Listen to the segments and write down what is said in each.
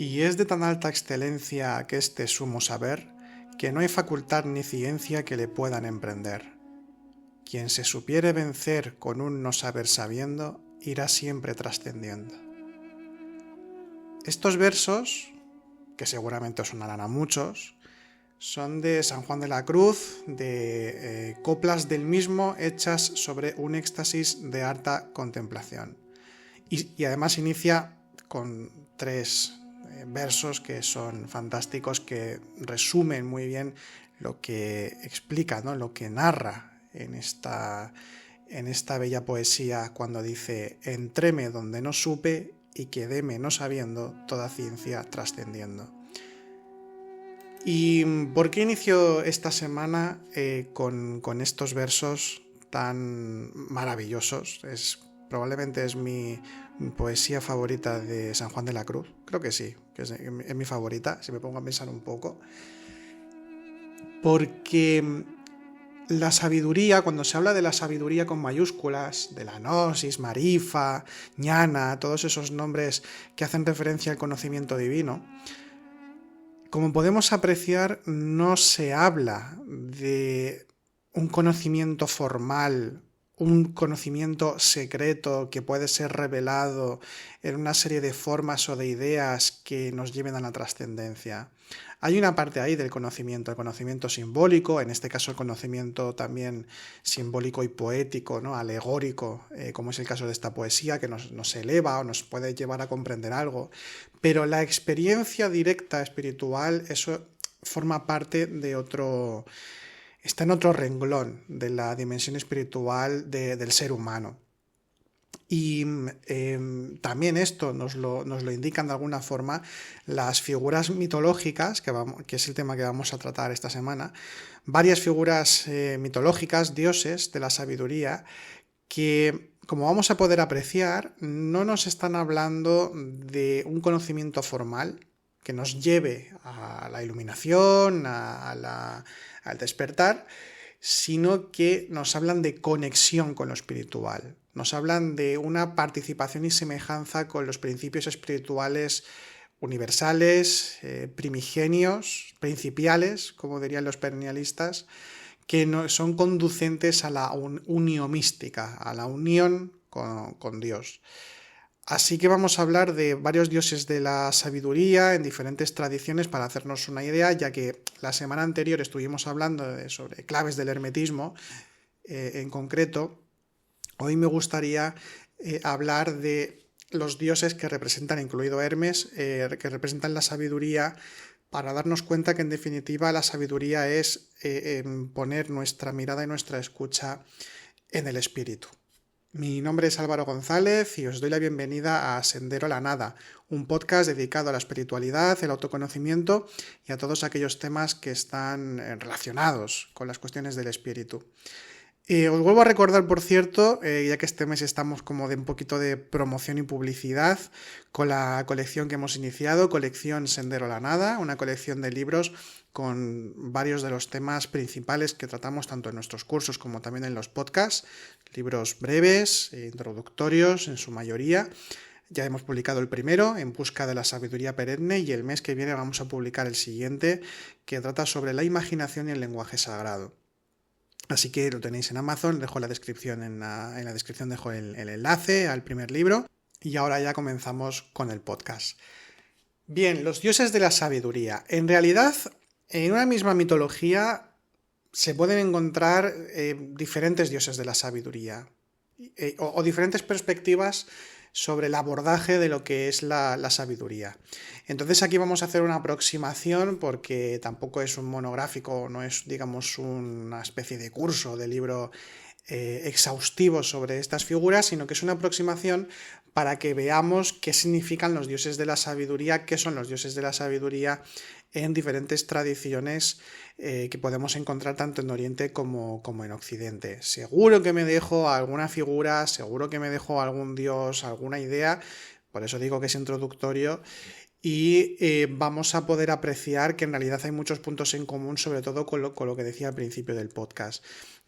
Y es de tan alta excelencia que este sumo saber, que no hay facultad ni ciencia que le puedan emprender. Quien se supiere vencer con un no saber sabiendo, irá siempre trascendiendo. Estos versos, que seguramente os sonarán a muchos, son de San Juan de la Cruz, de coplas del mismo hechas sobre un éxtasis de harta contemplación. Y además inicia con 3 versos que son fantásticos, que resumen muy bien lo que explica, ¿no? Lo que narra en esta bella poesía, cuando dice: entréme donde no supe y quedéme no sabiendo, toda ciencia trascendiendo. ¿Y por qué inicio esta semana con estos versos tan maravillosos? Probablemente es mi poesía favorita de San Juan de la Cruz. Creo que sí, que es mi favorita, si me pongo a pensar un poco. Porque la sabiduría, cuando se habla de la sabiduría con mayúsculas, de la gnosis, marifa, ñana, todos esos nombres que hacen referencia al conocimiento divino, como podemos apreciar, no se habla de un conocimiento formal, un conocimiento secreto que puede ser revelado en una serie de formas o de ideas que nos lleven a la trascendencia. Hay una parte ahí del conocimiento, el conocimiento simbólico, en este caso el conocimiento también simbólico y poético, ¿no? Alegórico, como es el caso de esta poesía, que nos eleva o nos puede llevar a comprender algo. Pero la experiencia directa espiritual, eso forma parte de otro... está en otro renglón de la dimensión espiritual del ser humano. Y también esto nos lo indican de alguna forma las figuras mitológicas, que es el tema que vamos a tratar esta semana, varias figuras mitológicas, dioses de la sabiduría, que, como vamos a poder apreciar, no nos están hablando de un conocimiento formal que nos lleve a la iluminación, al despertar, sino que nos hablan de conexión con lo espiritual. Nos hablan de una participación y semejanza con los principios espirituales universales, primigenios, principiales, como dirían los perennialistas, que son conducentes a la unión mística, a la unión con Dios. Así que vamos a hablar de varios dioses de la sabiduría en diferentes tradiciones para hacernos una idea, ya que la semana anterior estuvimos hablando sobre claves del hermetismo en concreto. Hoy me gustaría hablar de los dioses que representan, incluido Hermes, que representan la sabiduría, para darnos cuenta que en definitiva la sabiduría es poner nuestra mirada y nuestra escucha en el espíritu. Mi nombre es Álvaro González y os doy la bienvenida a Sendero a la Nada, un podcast dedicado a la espiritualidad, el autoconocimiento y a todos aquellos temas que están relacionados con las cuestiones del espíritu. Os vuelvo a recordar, por cierto, ya que este mes estamos como de un poquito de promoción y publicidad, con la colección que hemos iniciado, colección Sendero a la Nada, una colección de libros con varios de los temas principales que tratamos tanto en nuestros cursos como también en los podcasts, libros breves, introductorios en su mayoría. Ya hemos publicado el primero, En busca de la sabiduría perenne, y el mes que viene vamos a publicar el siguiente, que trata sobre la imaginación y el lenguaje sagrado. Así que lo tenéis en Amazon, dejo la descripción en la descripción dejo el enlace al primer libro, y ahora ya comenzamos con el podcast. Bien, los dioses de la sabiduría. En realidad, en una misma mitología se pueden encontrar diferentes dioses de la sabiduría o diferentes perspectivas sobre el abordaje de lo que es la sabiduría. Entonces aquí vamos a hacer una aproximación, porque tampoco es un monográfico, no es, digamos, una especie de curso, de libro exhaustivo sobre estas figuras, sino que es una aproximación para que veamos qué significan los dioses de la sabiduría, qué son los dioses de la sabiduría en diferentes tradiciones que podemos encontrar tanto en Oriente como en Occidente. Seguro que me dejo alguna figura, seguro que me dejo algún dios, alguna idea, por eso digo que es introductorio, y vamos a poder apreciar que en realidad hay muchos puntos en común, sobre todo con lo que decía al principio del podcast.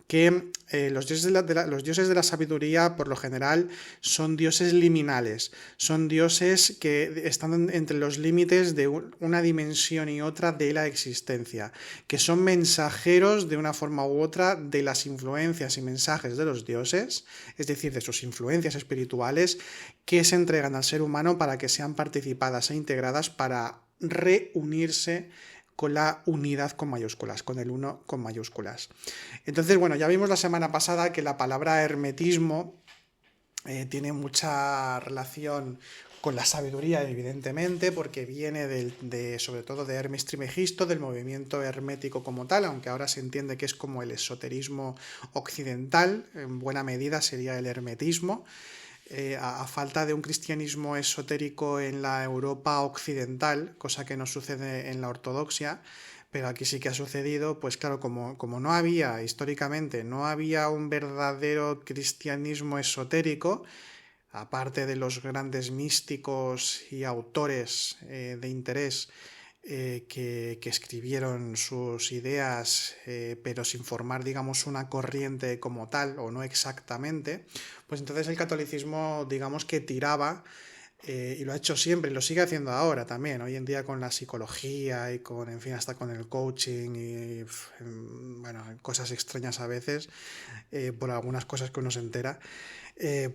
que los dioses de la sabiduría, por lo general, son dioses liminales, son dioses que están entre los límites de una dimensión y otra de la existencia, que son mensajeros de una forma u otra de las influencias y mensajes de los dioses, es decir, de sus influencias espirituales, que se entregan al ser humano para que sean participadas e integradas para reunirse con la unidad con mayúsculas, con el uno con mayúsculas. Entonces, bueno, ya vimos la semana pasada que la palabra hermetismo tiene mucha relación con la sabiduría, evidentemente, porque viene sobre todo de Hermes Trismegisto, del movimiento hermético como tal, aunque ahora se entiende que es como el esoterismo occidental, en buena medida sería el hermetismo. A falta de un cristianismo esotérico en la Europa occidental, cosa que no sucede en la ortodoxia, pero aquí sí que ha sucedido, pues claro, como no había, históricamente, no había un verdadero cristianismo esotérico, aparte de los grandes místicos y autores de interés que escribieron sus ideas, pero sin formar, digamos, una corriente como tal, o no exactamente, pues entonces el catolicismo, digamos que tiraba, y lo ha hecho siempre, y lo sigue haciendo ahora también, hoy en día con la psicología y con, en fin, hasta con el coaching y, bueno, cosas extrañas a veces, por algunas cosas que uno se entera.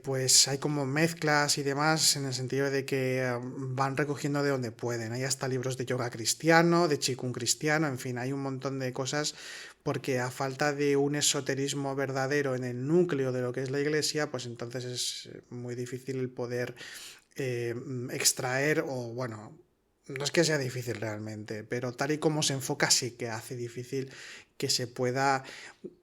Pues hay como mezclas y demás en el sentido de que van recogiendo de donde pueden. Hay hasta libros de yoga cristiano, de qigong cristiano, en fin, hay un montón de cosas porque a falta de un esoterismo verdadero en el núcleo de lo que es la iglesia, pues entonces es muy difícil el poder extraer o, bueno, no es que sea difícil realmente, pero tal y como se enfoca sí que hace difícil que se pueda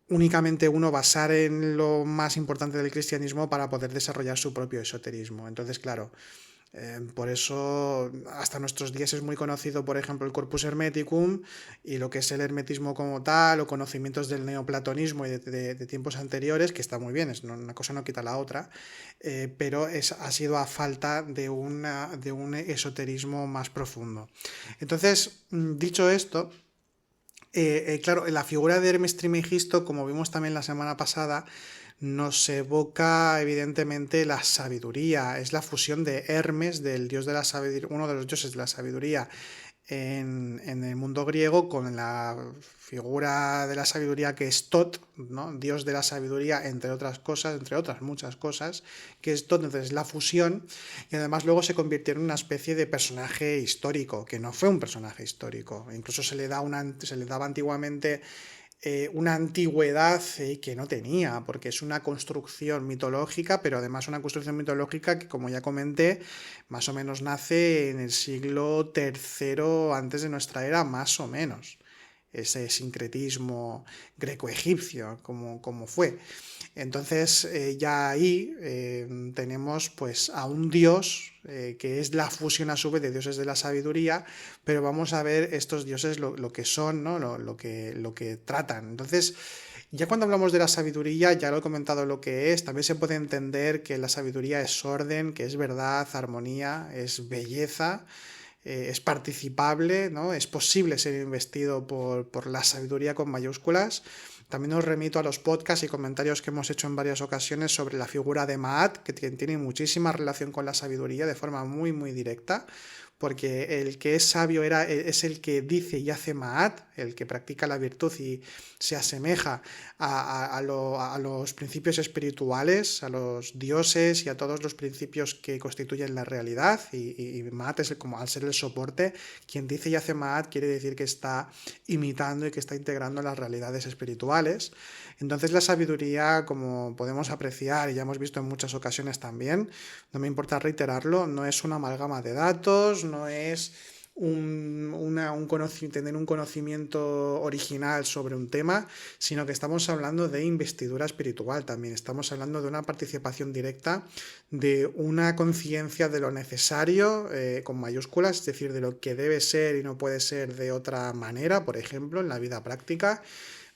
únicamente uno basar en lo más importante del cristianismo para poder desarrollar su propio esoterismo. Entonces, claro, por eso hasta nuestros días es muy conocido, por ejemplo, el Corpus Hermeticum y lo que es el hermetismo como tal, o conocimientos del neoplatonismo y de tiempos anteriores, que está muy bien, una cosa no quita la otra, pero ha sido a falta de un esoterismo más profundo. Entonces, dicho esto, claro, la figura de Hermes Trismegisto, como vimos también la semana pasada, nos evoca evidentemente la sabiduría. Es la fusión de Hermes, del dios de la sabiduría, uno de los dioses de la sabiduría en el mundo griego, con la figura de la sabiduría que es Tot, ¿no? Dios de la sabiduría, entre otras cosas, entre otras muchas cosas, que es Tot, entonces la fusión, y además luego se convirtió en una especie de personaje histórico, que no fue un personaje histórico, incluso se le daba antiguamente una antigüedad que no tenía, porque es una construcción mitológica, pero además una construcción mitológica que, como ya comenté, más o menos nace en el siglo III antes de nuestra era, más o menos. Ese sincretismo greco-egipcio, como fue. Entonces, ya ahí tenemos pues a un dios que es la fusión a su vez de dioses de la sabiduría, pero vamos a ver estos dioses lo que son, ¿no? lo que tratan. Entonces, ya cuando hablamos de la sabiduría, ya lo he comentado lo que es, también se puede entender que la sabiduría es orden, que es verdad, armonía, es belleza, es participable, ¿no? Es posible ser investido por la sabiduría con mayúsculas. También os remito a los podcasts y comentarios que hemos hecho en varias ocasiones sobre la figura de Maat, que tiene muchísima relación con la sabiduría de forma muy, muy directa, porque el que es sabio es el que dice y hace Maat, el que practica la virtud y se asemeja a los principios espirituales, a los dioses y a todos los principios que constituyen la realidad, y Maat es como, al ser el soporte, quien dice y hace Maat quiere decir que está imitando y que está integrando las realidades espirituales. Entonces la sabiduría, como podemos apreciar y ya hemos visto en muchas ocasiones también, no me importa reiterarlo, no es una amalgama de datos, no es tener un conocimiento original sobre un tema, sino que estamos hablando de investidura espiritual también, estamos hablando de una participación directa, de una conciencia de lo necesario, con mayúsculas, es decir, de lo que debe ser y no puede ser de otra manera, por ejemplo, en la vida práctica,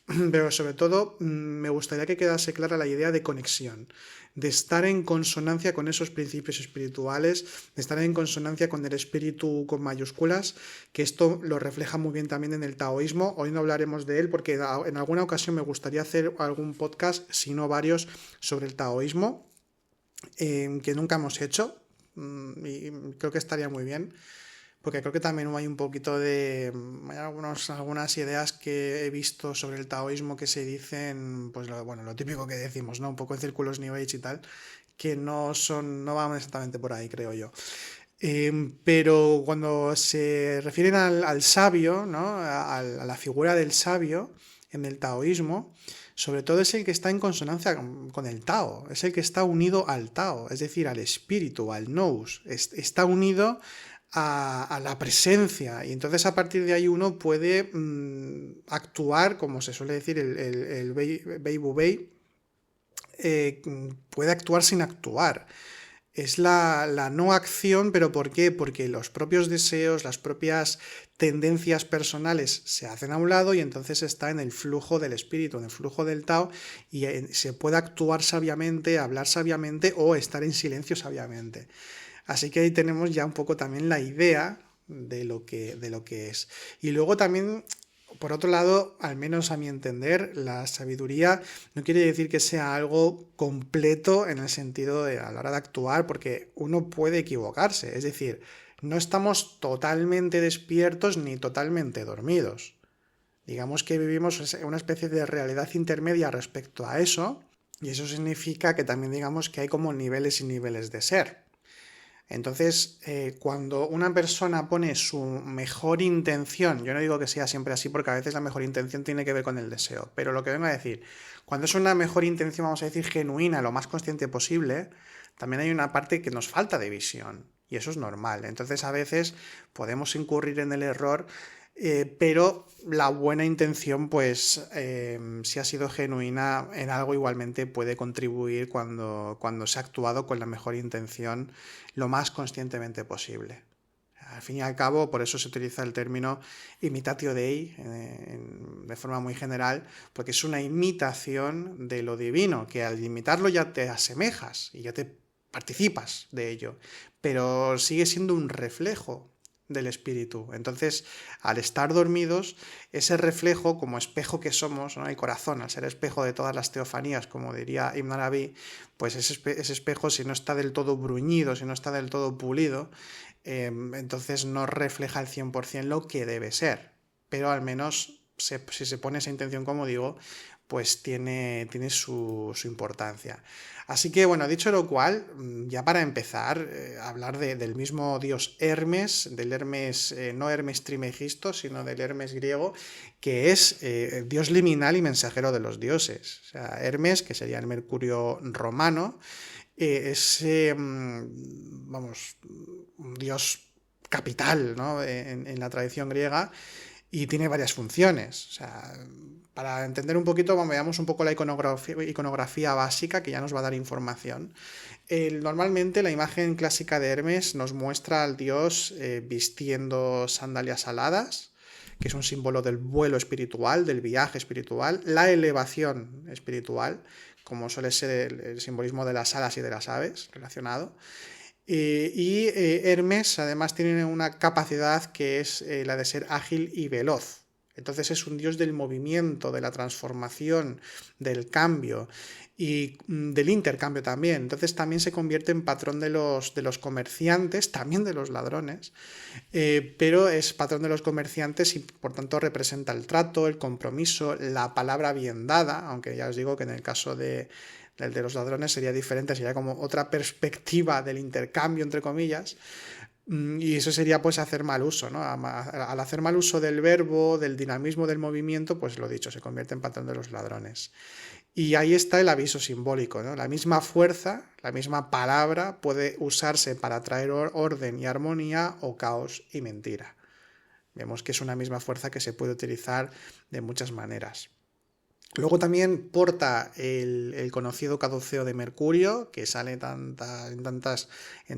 pero sobre todo me gustaría que quedase clara la idea de conexión, de estar en consonancia con esos principios espirituales, de estar en consonancia con el espíritu con mayúsculas, que esto lo refleja muy bien también en el taoísmo. Hoy no hablaremos de él porque en alguna ocasión me gustaría hacer algún podcast, si no varios, sobre el taoísmo, que nunca hemos hecho, y creo que estaría muy bien. Porque creo que también hay un poquito de... Hay algunas ideas que he visto sobre el taoísmo que se dicen, pues lo típico que decimos, ¿no? Un poco en círculos New Age y tal, que no van exactamente por ahí, creo yo. Pero cuando se refieren al sabio, ¿no? A la figura del sabio en el taoísmo, sobre todo es el que está en consonancia con el Tao, es el que está unido al Tao, es decir, al espíritu, al nous, está unido a la presencia, y entonces a partir de ahí uno puede actuar, como se suele decir, el Bei Wu Bei, puede actuar sin actuar. Es la no acción, pero ¿por qué? Porque los propios deseos, las propias tendencias personales se hacen a un lado y entonces está en el flujo del espíritu, en el flujo del Tao, y se puede actuar sabiamente, hablar sabiamente o estar en silencio sabiamente. Así que ahí tenemos ya un poco también la idea de lo que es. Y luego también, por otro lado, al menos a mi entender, la sabiduría no quiere decir que sea algo completo en el sentido de a la hora de actuar, porque uno puede equivocarse. Es decir, no estamos totalmente despiertos ni totalmente dormidos. Digamos que vivimos una especie de realidad intermedia respecto a eso, y eso significa que también digamos que hay como niveles y niveles de ser. Entonces, cuando una persona pone su mejor intención, yo no digo que sea siempre así porque a veces la mejor intención tiene que ver con el deseo, pero lo que vengo a decir, cuando es una mejor intención, vamos a decir, genuina, lo más consciente posible, también hay una parte que nos falta de visión y eso es normal. Entonces, a veces podemos incurrir en el error, pero la buena intención, pues, si ha sido genuina en algo, igualmente puede contribuir cuando se ha actuado con la mejor intención lo más conscientemente posible. Al fin y al cabo, por eso se utiliza el término imitatio Dei de forma muy general, porque es una imitación de lo divino, que al imitarlo ya te asemejas y ya te participas de ello, pero sigue siendo un reflejo del espíritu. Entonces, al estar dormidos, ese reflejo, como espejo que somos, ¿no? El corazón, al ser espejo de todas las teofanías, como diría Ibn Arabi, pues ese espejo, si no está del todo bruñido, si no está del todo pulido, entonces no refleja al 100% lo que debe ser. Pero al menos, si se pone esa intención, como digo, pues tiene su importancia. Así que, bueno, dicho lo cual, ya para empezar, hablar del mismo dios Hermes, del Hermes, no Hermes Trimegisto, sino del Hermes griego, que es dios liminal y mensajero de los dioses. O sea, Hermes, que sería el Mercurio romano, es, vamos, un dios capital, ¿no? En la tradición griega, y tiene varias funciones. O sea, para entender un poquito, veamos un poco la iconografía básica, que ya nos va a dar información. Normalmente la imagen clásica de Hermes nos muestra al dios vistiendo sandalias aladas, que es un símbolo del vuelo espiritual, del viaje espiritual, la elevación espiritual, como suele ser el simbolismo de las alas y de las aves relacionado. Hermes además tiene una capacidad que es la de ser ágil y veloz. Entonces es un dios del movimiento, de la transformación, del cambio y del intercambio también. Entonces también se convierte en patrón de los comerciantes, también de los ladrones, pero es patrón de los comerciantes y por tanto representa el trato, el compromiso, la palabra bien dada, aunque ya os digo que en el caso de los ladrones sería diferente, sería como otra perspectiva del intercambio, entre comillas, y eso sería pues hacer mal uso, ¿no? Al hacer mal uso del verbo, del dinamismo del movimiento, pues lo dicho, se convierte en patrón de los ladrones. Y ahí está el aviso simbólico, ¿no? La misma fuerza, la misma palabra puede usarse para traer orden y armonía o caos y mentira. Vemos que es una misma fuerza que se puede utilizar de muchas maneras. Luego también porta el conocido caduceo de Mercurio, que sale en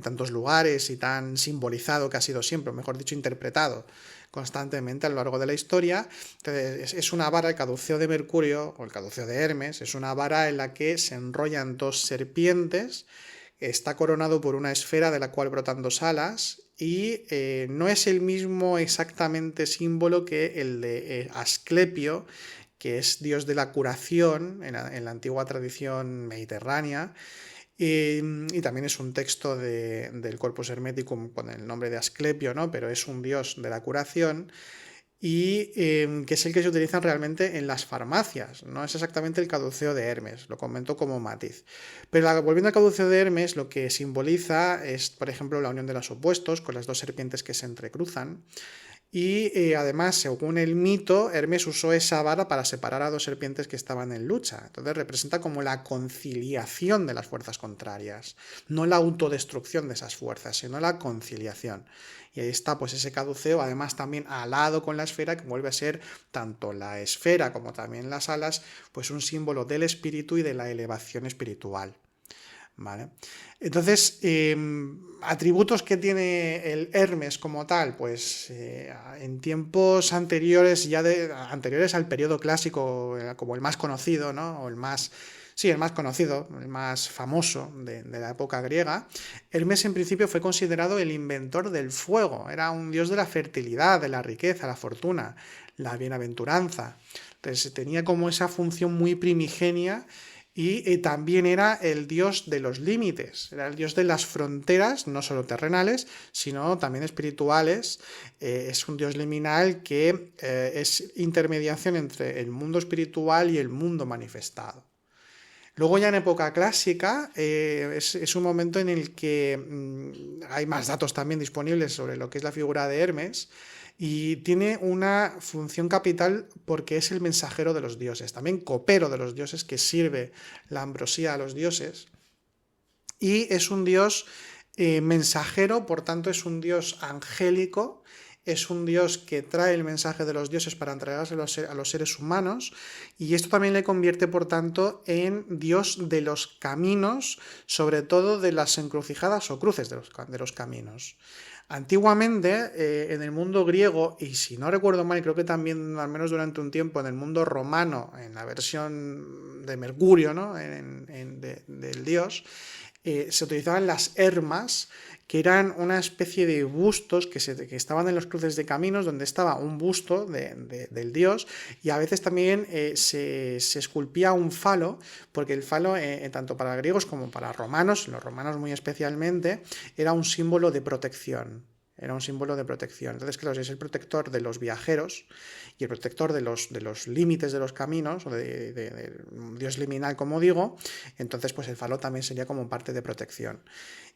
tantos lugares y tan simbolizado que ha sido siempre, o mejor dicho, interpretado constantemente a lo largo de la historia. Entonces, es una vara, el caduceo de Mercurio, o el caduceo de Hermes, es una vara en la que se enrollan dos serpientes, está coronado por una esfera de la cual brotan dos alas, y no es el mismo exactamente símbolo que el de Asclepio, que es dios de la curación en la antigua tradición mediterránea, y también es un texto del Corpus Hermeticum con el nombre de Asclepio, ¿no? Pero es un dios de la curación y que es el que se utiliza realmente en las farmacias, no es exactamente el caduceo de Hermes, lo comento como matiz. Pero volviendo al caduceo de Hermes, lo que simboliza es, por ejemplo, la unión de los opuestos, con las dos serpientes que se entrecruzan, y además, según el mito, Hermes usó esa vara para separar a dos serpientes que estaban en lucha. Entonces representa como la conciliación de las fuerzas contrarias, no la autodestrucción de esas fuerzas, sino la conciliación. Y ahí está pues ese caduceo, además también alado con la esfera, que vuelve a ser tanto la esfera como también las alas, pues un símbolo del espíritu y de la elevación espiritual. ¿Vale? Entonces, atributos que tiene el Hermes como tal, pues en tiempos anteriores, anteriores al periodo clásico, como el más conocido, ¿no? O el más, sí, el más conocido, el más famoso de la época griega, Hermes en principio fue considerado el inventor del fuego, era un dios de la fertilidad, de la riqueza, la fortuna, la bienaventuranza. Entonces tenía como esa función muy primigenia y también era el dios de los límites, era el dios de las fronteras, no solo terrenales, sino también espirituales. Es un dios liminal que es intermediación entre el mundo espiritual y el mundo manifestado. Luego ya en época clásica es un momento en el que hay más datos también disponibles sobre lo que es la figura de Hermes, y tiene una función capital porque es el mensajero de los dioses, también copero de los dioses, que sirve la ambrosía a los dioses, y es un dios mensajero, por tanto es un dios angélico, es un dios que trae el mensaje de los dioses para entregárselo a los seres humanos, y esto también le convierte, por tanto, en dios de los caminos, sobre todo de las encrucijadas o cruces de los caminos. Antiguamente, en el mundo griego, y si no recuerdo mal, creo que también, al menos durante un tiempo, en el mundo romano, en la versión de Mercurio, ¿no? Del dios, se utilizaban las hermas, que eran una especie de bustos que estaban en los cruces de caminos, donde estaba un busto del dios, y a veces también se esculpía un falo, porque el falo, tanto para griegos como para romanos, los romanos muy especialmente, era un símbolo de protección. Era un símbolo de protección. Entonces, claro, es el protector de los viajeros y el protector de los límites de los caminos, o de Dios liminal, como digo. Entonces, pues el falo también sería como parte de protección.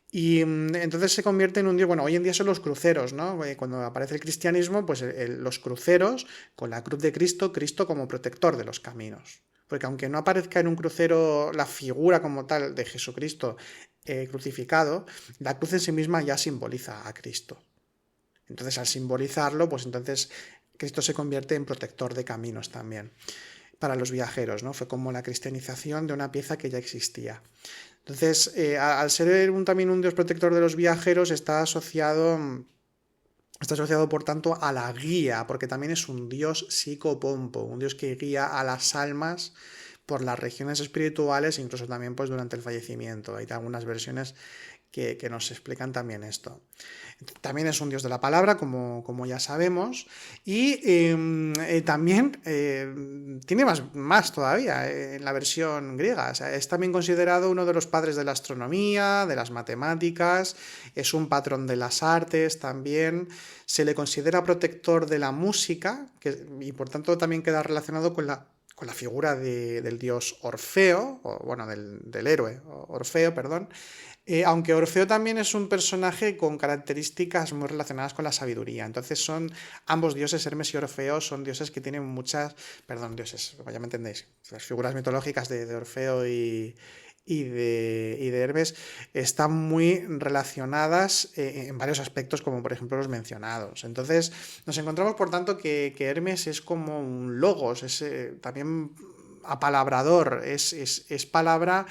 Y entonces se convierte en un dios. Bueno, hoy en día son los cruceros, ¿no? Cuando aparece el cristianismo, pues los cruceros, con la cruz de Cristo, Cristo como protector de los caminos. Porque aunque no aparezca en un crucero la figura como tal de Jesucristo crucificado, la cruz en sí misma ya simboliza a Cristo. Entonces, al simbolizarlo, pues entonces Cristo se convierte en protector de caminos también para los viajeros, ¿no? Fue como la cristianización de una pieza que ya existía. Entonces, al ser también un dios protector de los viajeros, está asociado, por tanto, a la guía, porque también es un dios psicopompo, un dios que guía a las almas por las regiones espirituales, incluso también pues durante el fallecimiento. Hay algunas versiones que nos explican también esto. También es un dios de la palabra, como ya sabemos, y también tiene más todavía en la versión griega. O sea, es también considerado uno de los padres de la astronomía, de las matemáticas, es un patrón de las artes también, se le considera protector de la música, y por tanto también queda relacionado con la figura del dios Orfeo, o bueno, del héroe Orfeo, perdón. Aunque Orfeo también es un personaje con características muy relacionadas con la sabiduría. Entonces son ambos dioses, Hermes y Orfeo, son dioses que tienen dioses, ya me entendéis, las figuras mitológicas de Orfeo y de Hermes están muy relacionadas en varios aspectos, como por ejemplo los mencionados. Entonces nos encontramos, por tanto, que Hermes es como un logos, también apalabrador, es palabra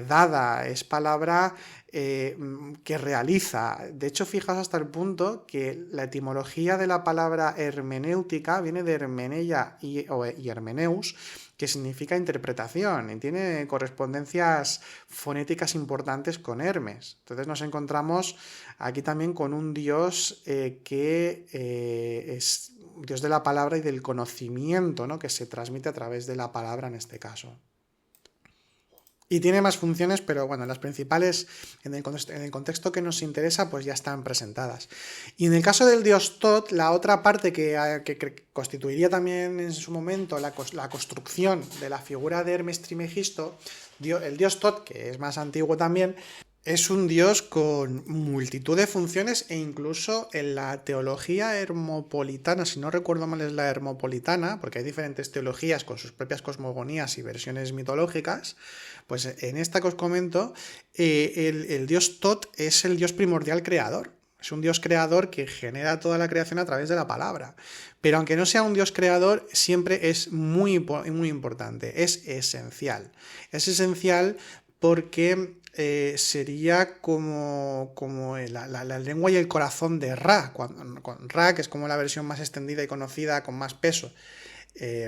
dada, es palabra que realiza. De hecho, fijaos hasta el punto que la etimología de la palabra hermenéutica viene de hermeneia y hermeneus, que significa interpretación, y tiene correspondencias fonéticas importantes con Hermes. Entonces nos encontramos aquí también con un dios que es dios de la palabra y del conocimiento, ¿no?, que se transmite a través de la palabra en este caso. Y tiene más funciones, pero bueno, las principales en el contexto que nos interesa pues ya están presentadas. Y en el caso del dios Tot, la otra parte que constituiría también en su momento la construcción de la figura de Hermes Trismegisto, el dios Tot, que es más antiguo también, es un dios con multitud de funciones e incluso en la teología hermopolitana, si no recuerdo mal es la hermopolitana, porque hay diferentes teologías con sus propias cosmogonías y versiones mitológicas, pues en esta que os comento, el dios Tot es el dios primordial creador. Es un dios creador que genera toda la creación a través de la palabra. Pero aunque no sea un dios creador, siempre es muy importante, es esencial. Es esencial porque sería como la lengua y el corazón de Ra, con Ra, que es como la versión más extendida y conocida, con más peso.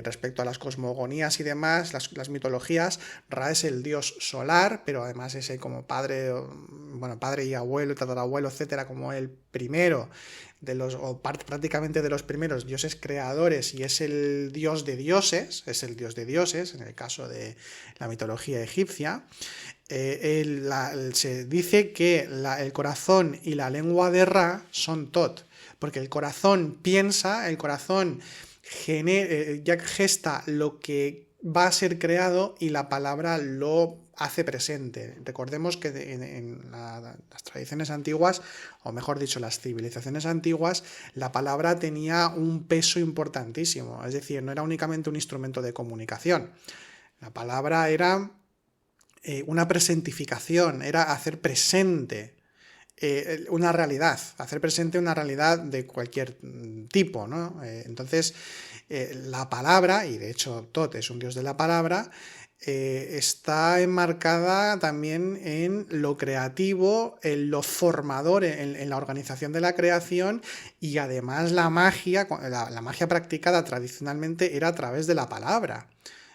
Respecto a las cosmogonías y demás, las mitologías, Ra es el dios solar, pero además es como padre y abuelo, tatarabuelo, etcétera, como el primero prácticamente de los primeros dioses creadores, y es el dios de dioses, en el caso de la mitología egipcia. Se dice que el corazón y la lengua de Ra son Tot, porque el corazón piensa, el corazón ya gesta lo que va a ser creado y la palabra lo hace presente. Recordemos que en las tradiciones antiguas, o mejor dicho, las civilizaciones antiguas, la palabra tenía un peso importantísimo, es decir, no era únicamente un instrumento de comunicación. La palabra era una presentificación, era hacer presente una realidad, hacer presente una realidad de cualquier tipo, ¿no? Entonces, la palabra, y de hecho Tot es un dios de la palabra, está enmarcada también en lo creativo, en lo formador, en la organización de la creación, y además la magia practicada tradicionalmente era a través de la palabra.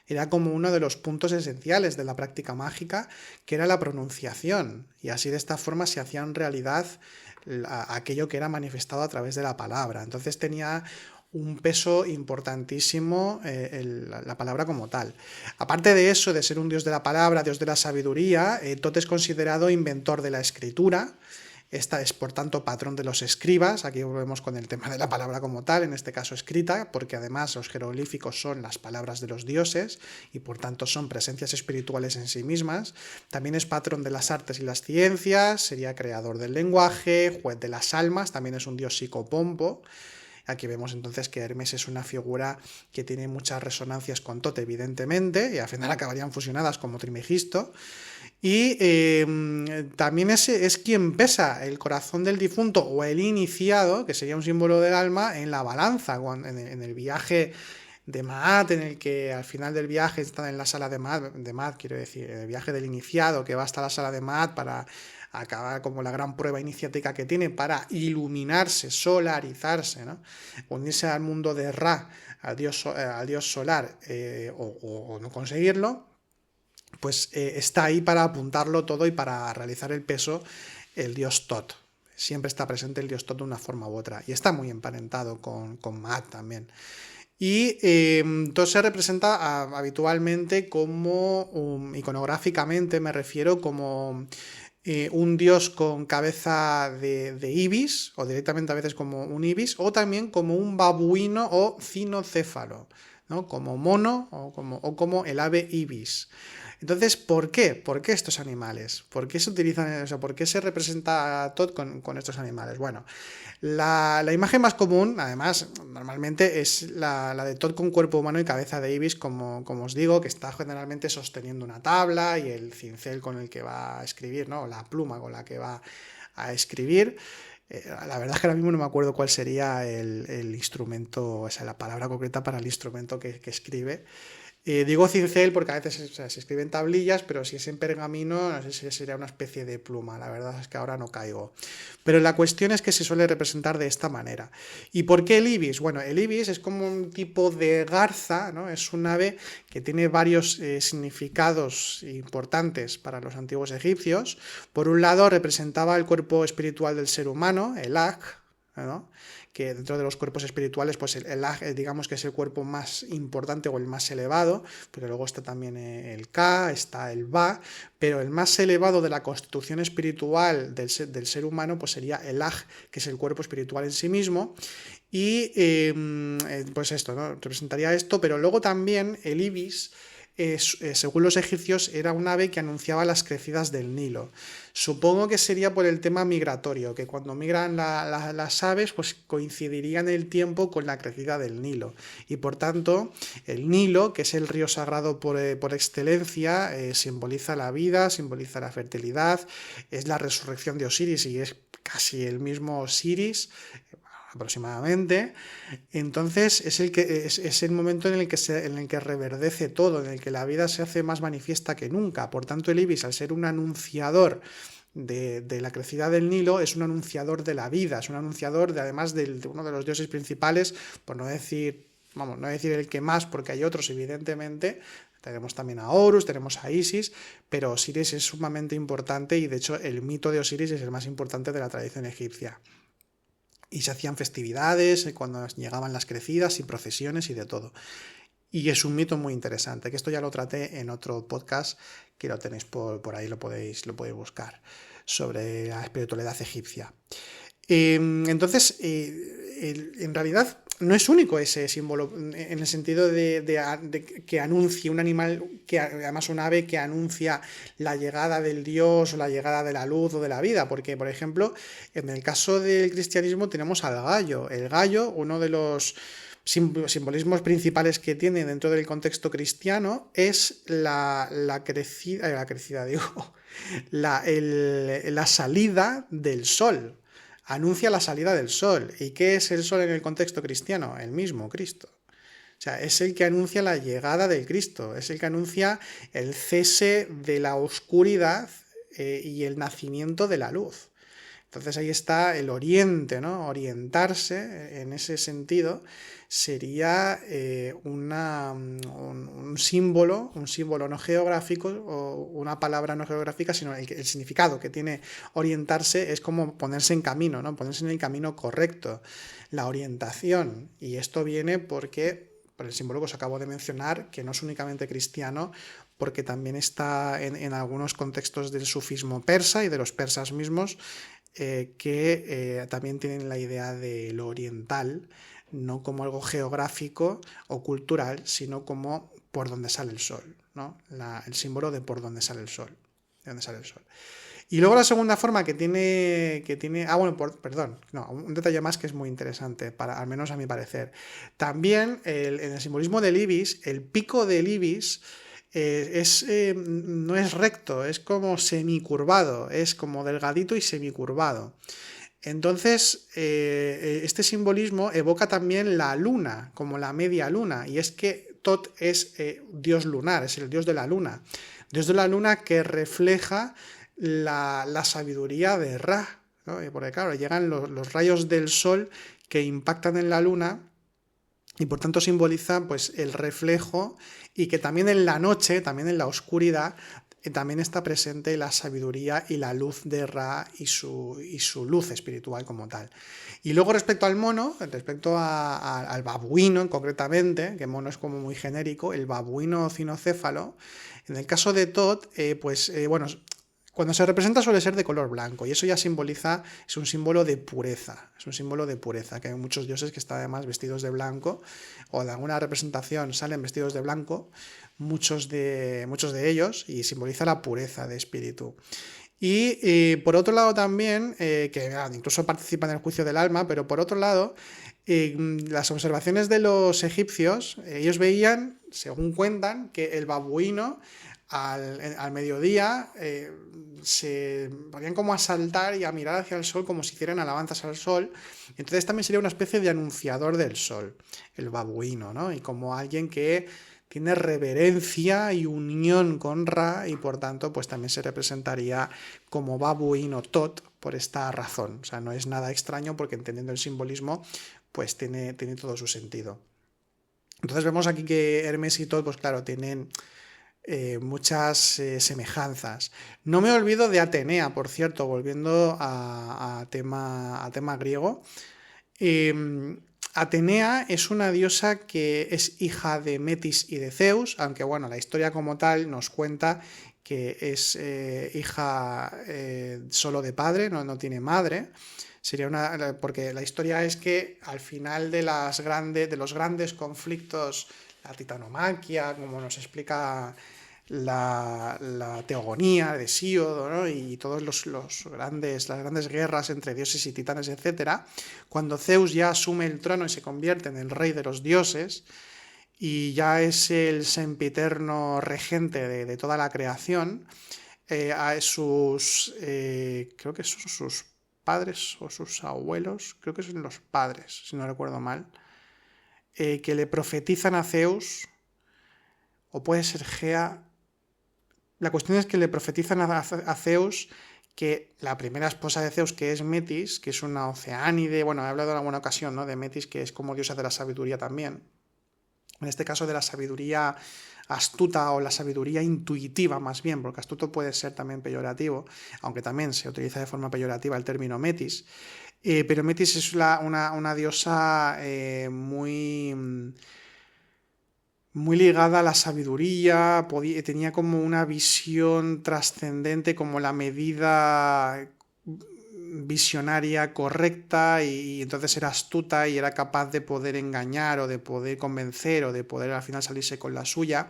Era como uno de los puntos esenciales de la práctica mágica, que era la pronunciación, y así de esta forma se hacía en realidad aquello que era manifestado a través de la palabra. Entonces tenía un peso importantísimo la palabra como tal. Aparte de eso, de ser un dios de la palabra, dios de la sabiduría, Tot es considerado inventor de la escritura. Esta es, por tanto, patrón de los escribas. Aquí volvemos con el tema de la palabra como tal, en este caso escrita, porque además los jeroglíficos son las palabras de los dioses y por tanto son presencias espirituales en sí mismas. También es patrón de las artes y las ciencias, sería creador del lenguaje, juez de las almas, también es un dios psicopompo. Aquí vemos entonces que Hermes es una figura que tiene muchas resonancias con Tot, evidentemente, y al final acabarían fusionadas como Trimegisto. Y también es quien pesa el corazón del difunto o el iniciado, que sería un símbolo del alma, en la balanza, en el viaje de Maat, en el que al final del viaje está en la sala de Maat, quiero decir, el viaje del iniciado que va hasta la sala de Maat para acabar como la gran prueba iniciática que tiene para iluminarse, solarizarse, ¿no? Unirse al mundo de Ra, al dios solar, o no conseguirlo, pues está ahí para apuntarlo todo y para realizar el peso el dios Tot. Siempre está presente el dios Tot de una forma u otra, y está muy emparentado con Maat también. Y Tot se representa habitualmente como, iconográficamente me refiero, como un dios con cabeza de ibis, o directamente a veces como un ibis, o también como un babuino o cinocéfalo, ¿no? Como mono o como el ave ibis. Entonces, ¿por qué? ¿Por qué estos animales? ¿Por qué se utilizan, o sea, por qué se representa a Tot con estos animales? Bueno, la imagen más común, además, normalmente es la de Tot con cuerpo humano y cabeza de ibis, como os digo, que está generalmente sosteniendo una tabla y el cincel con el que va a escribir, ¿no? La pluma con la que va a escribir. La verdad es que ahora mismo no me acuerdo cuál sería el instrumento, o sea, la palabra concreta para el instrumento que escribe. Digo cincel porque a veces, o sea, se escriben tablillas, pero si es en pergamino, no sé si sería una especie de pluma. La verdad es que ahora no caigo. Pero la cuestión es que se suele representar de esta manera. ¿Y por qué el ibis? Bueno, el ibis es como un tipo de garza, ¿no? Es un ave que tiene varios significados importantes para los antiguos egipcios. Por un lado, representaba el cuerpo espiritual del ser humano, el Aj, ¿no? Que dentro de los cuerpos espirituales, pues el Aj, digamos que es el cuerpo más importante o el más elevado, porque luego está también el Ka, está el Ba, pero el más elevado de la constitución espiritual del ser humano, pues sería el Aj, que es el cuerpo espiritual en sí mismo, y pues esto, ¿no? Representaría esto, pero luego también el ibis, según los egipcios, era un ave que anunciaba las crecidas del Nilo. Supongo que sería por el tema migratorio, que cuando migran las aves, pues coincidirían el tiempo con la crecida del Nilo. Y por tanto, el Nilo, que es el río sagrado por excelencia, simboliza la vida, simboliza la fertilidad, es la resurrección de Osiris y es casi el mismo Osiris aproximadamente. Entonces es el momento en el que reverdece todo, en el que la vida se hace más manifiesta que nunca. Por tanto, el ibis, al ser un anunciador de la crecida del Nilo, es un anunciador de la vida, es un anunciador además de uno de los dioses principales, por no decir, vamos, no decir el que más, porque hay otros evidentemente. Tenemos también a Horus, tenemos a Isis, pero Osiris es sumamente importante y de hecho el mito de Osiris es el más importante de la tradición egipcia. Y se hacían festividades cuando llegaban las crecidas y procesiones y de todo. Y es un mito muy interesante, que esto ya lo traté en otro podcast, que lo tenéis por ahí, lo podéis buscar, sobre la espiritualidad egipcia. Entonces, en realidad no es único ese símbolo, en el sentido de que anuncie un animal, que además un ave que anuncia la llegada del Dios o la llegada de la luz o de la vida, porque, por ejemplo, en el caso del cristianismo tenemos al gallo. El gallo, uno de los simbolismos principales que tiene dentro del contexto cristiano es la crecida, digo, la salida del sol. Anuncia la salida del sol. ¿Y qué es el sol en el contexto cristiano? El mismo Cristo. O sea, es el que anuncia la llegada del Cristo, es el que anuncia el cese de la oscuridad y el nacimiento de la luz. Entonces ahí está el oriente, ¿no? Orientarse en ese sentido sería un símbolo no geográfico o una palabra no geográfica, sino el significado que tiene orientarse es como ponerse en camino, ¿no? Ponerse en el camino correcto, la orientación. Y esto viene por el símbolo que os acabo de mencionar, que no es únicamente cristiano, porque también está en algunos contextos del sufismo persa y de los persas mismos, que también tienen la idea de lo oriental, no como algo geográfico o cultural, sino como por donde sale el sol, ¿no? El símbolo de por donde sale el sol. De dónde sale el sol. Y luego la segunda forma que tiene perdón, no, un detalle más que es muy interesante, al menos a mi parecer. También en el simbolismo del ibis, el pico del ibis no es recto, es como semicurvado, es como delgadito y semicurvado. Entonces, este simbolismo evoca también la luna, como la media luna, y es que Tot es dios lunar, es el dios de la luna. Dios de la luna que refleja la sabiduría de Ra, ¿no? Porque claro, llegan los rayos del sol que impactan en la luna y por tanto simboliza pues el reflejo, y que también en la noche, también en la oscuridad, también está presente la sabiduría y la luz de Ra y su luz espiritual como tal. Y luego respecto al mono, respecto al babuino concretamente, que mono es como muy genérico, el babuino cinocéfalo, en el caso de Tot, cuando se representa suele ser de color blanco, y eso ya simboliza, es un símbolo de pureza, que hay muchos dioses que están además vestidos de blanco, o de alguna representación salen vestidos de blanco, muchos de ellos, y simboliza la pureza de espíritu. Y por otro lado también, que incluso participa en el juicio del alma, pero por otro lado, las observaciones de los egipcios, ellos veían, según cuentan, que el babuino al mediodía se ponían como a saltar y a mirar hacia el sol como si hicieran alabanzas al sol. Entonces también sería una especie de anunciador del sol, el babuino, ¿no? Y como alguien que tiene reverencia y unión con Ra, y por tanto pues también se representaría como Babuín o Tot por esta razón. O sea, no es nada extraño porque entendiendo el simbolismo pues tiene todo su sentido. Entonces vemos aquí que Hermes y Tot pues claro, tienen muchas semejanzas. No me olvido de Atenea, por cierto, volviendo a tema griego. Atenea es una diosa que es hija de Metis y de Zeus, aunque bueno, la historia como tal nos cuenta que es hija solo de padre, no tiene madre. Porque la historia es que al final de los grandes conflictos, la titanomaquia, como nos explica la teogonía de Hesíodo, ¿no? Y todas las grandes guerras entre dioses y titanes, etc., cuando Zeus ya asume el trono y se convierte en el rey de los dioses, y ya es el sempiterno regente de toda la creación, creo que son sus padres o sus abuelos, creo que son los padres, si no recuerdo mal, que le profetizan a Zeus, o puede ser Gea. La cuestión es que le profetizan a Zeus que la primera esposa de Zeus, que es Metis, que es una oceánide, bueno, he hablado en alguna ocasión, ¿no?, de Metis, que es como diosa de la sabiduría también. En este caso de la sabiduría astuta o la sabiduría intuitiva más bien, porque astuto puede ser también peyorativo, aunque también se utiliza de forma peyorativa el término Metis. Pero Metis es una diosa muy ligada a la sabiduría, tenía como una visión trascendente, como la medida visionaria correcta, y entonces era astuta y era capaz de poder engañar o de poder convencer o de poder al final salirse con la suya.